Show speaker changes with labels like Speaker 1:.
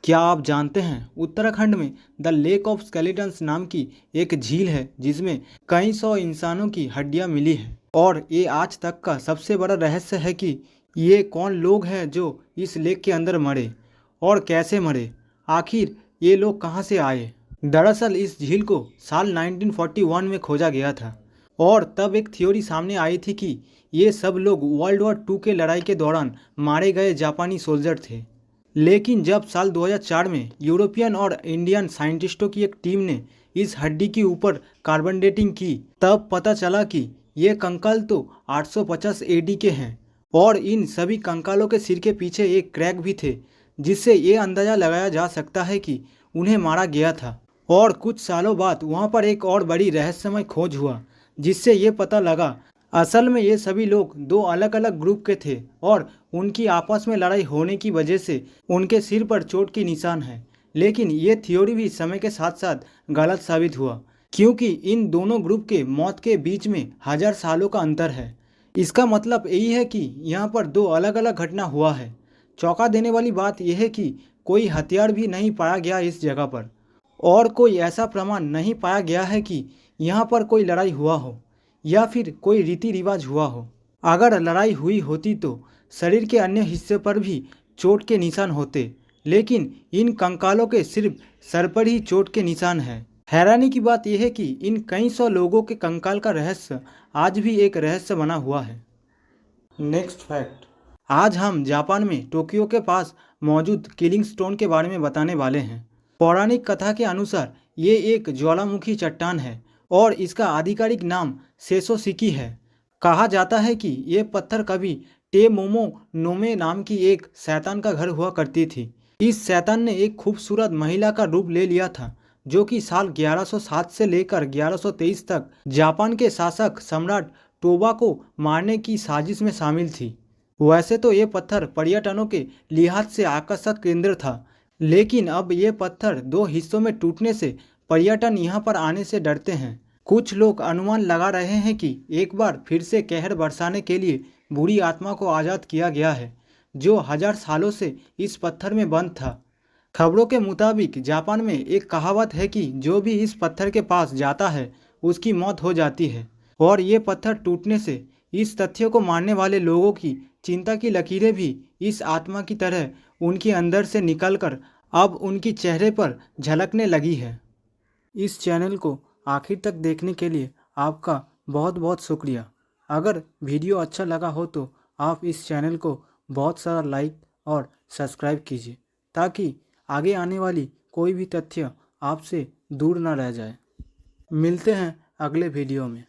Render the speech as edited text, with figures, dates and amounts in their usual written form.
Speaker 1: क्या आप जानते हैं उत्तराखंड में द लेक ऑफ स्केलेटन्स नाम की एक झील है जिसमें कई सौ इंसानों की हड्डियां मिली हैं। और ये आज तक का सबसे बड़ा रहस्य है कि ये कौन लोग हैं जो इस लेक के अंदर मरे और कैसे मरे। आखिर ये लोग कहाँ से आए। दरअसल इस झील को साल 1941 में खोजा गया था और तब एक थ्योरी सामने आई थी कि ये सब लोग वर्ल्ड वॉर 2 के लड़ाई के दौरान मारे गए जापानी सोल्जर थे। लेकिन जब साल 2004 में यूरोपियन और इंडियन साइंटिस्टों की एक टीम ने इस हड्डी के ऊपर कार्बन डेटिंग की, तब पता चला कि ये कंकाल तो 850 एडी के हैं और इन सभी कंकालों के सिर के पीछे एक क्रैक भी थे, जिससे ये अंदाज़ा लगाया जा सकता है कि उन्हें मारा गया था। और कुछ सालों बाद वहाँ पर एक और बड़ी रहस्यमय खोज हुआ, जिससे ये पता लगा असल में ये सभी लोग दो अलग अलग ग्रुप के थे और उनकी आपस में लड़ाई होने की वजह से उनके सिर पर चोट के निशान हैं। लेकिन ये थ्योरी भी समय के साथ साथ गलत साबित हुआ, क्योंकि इन दोनों ग्रुप के मौत के बीच में 1000 सालों का अंतर है। इसका मतलब यही है कि यहाँ पर दो अलग अलग घटना हुआ है। चौंका देने वाली बात यह है कि कोई हथियार भी नहीं पाया गया इस जगह पर और कोई ऐसा प्रमाण नहीं पाया गया है कि यहाँ पर कोई लड़ाई हुआ हो या फिर कोई रीति रिवाज हुआ हो। अगर लड़ाई हुई होती तो शरीर के अन्य हिस्से पर भी चोट के निशान होते, लेकिन इन कंकालों के सिर्फ सर पर ही चोट के निशान हैं। हैरानी की बात यह है कि इन कई सौ लोगों के कंकाल का रहस्य आज भी एक रहस्य बना हुआ है। नेक्स्ट फैक्ट, आज हम जापान में टोक्यो के पास मौजूद किलिंग स्टोन के बारे में बताने वाले हैं। पौराणिक कथा के अनुसार ये एक ज्वालामुखी चट्टान है और इसका आधिकारिक नाम सेसोसिकी है। कहा जाता है कि ये पत्थर कभी टे मोमो नोमे नाम की एक शैतान का घर हुआ करती थी। इस शैतान ने एक खूबसूरत महिला का रूप ले लिया था, जो कि साल 1107 से लेकर 1123 तक जापान के शासक सम्राट टोबा को मारने की साजिश में शामिल थी। वैसे तो ये पत्थर पर्यटनों के लिहाज से आकर्षक केंद्र था, लेकिन अब ये पत्थर दो हिस्सों में टूटने से पर्यटन यहाँ पर आने से डरते हैं। कुछ लोग अनुमान लगा रहे हैं कि एक बार फिर से कहर बरसाने के लिए बुरी आत्मा को आज़ाद किया गया है, जो 1000 सालों से इस पत्थर में बंद था। खबरों के मुताबिक जापान में एक कहावत है कि जो भी इस पत्थर के पास जाता है उसकी मौत हो जाती है, और ये पत्थर टूटने से इस तथ्य को मानने वाले लोगों की चिंता की लकीरें भी इस आत्मा की तरह उनके अंदर से निकलकर अब उनकी चेहरे पर झलकने लगी है। इस चैनल को आखिर तक देखने के लिए आपका बहुत बहुत शुक्रिया। अगर वीडियो अच्छा लगा हो तो आप इस चैनल को बहुत सारा लाइक और सब्सक्राइब कीजिए, ताकि आगे आने वाली कोई भी तथ्य आपसे दूर ना रह जाए। मिलते हैं अगले वीडियो में।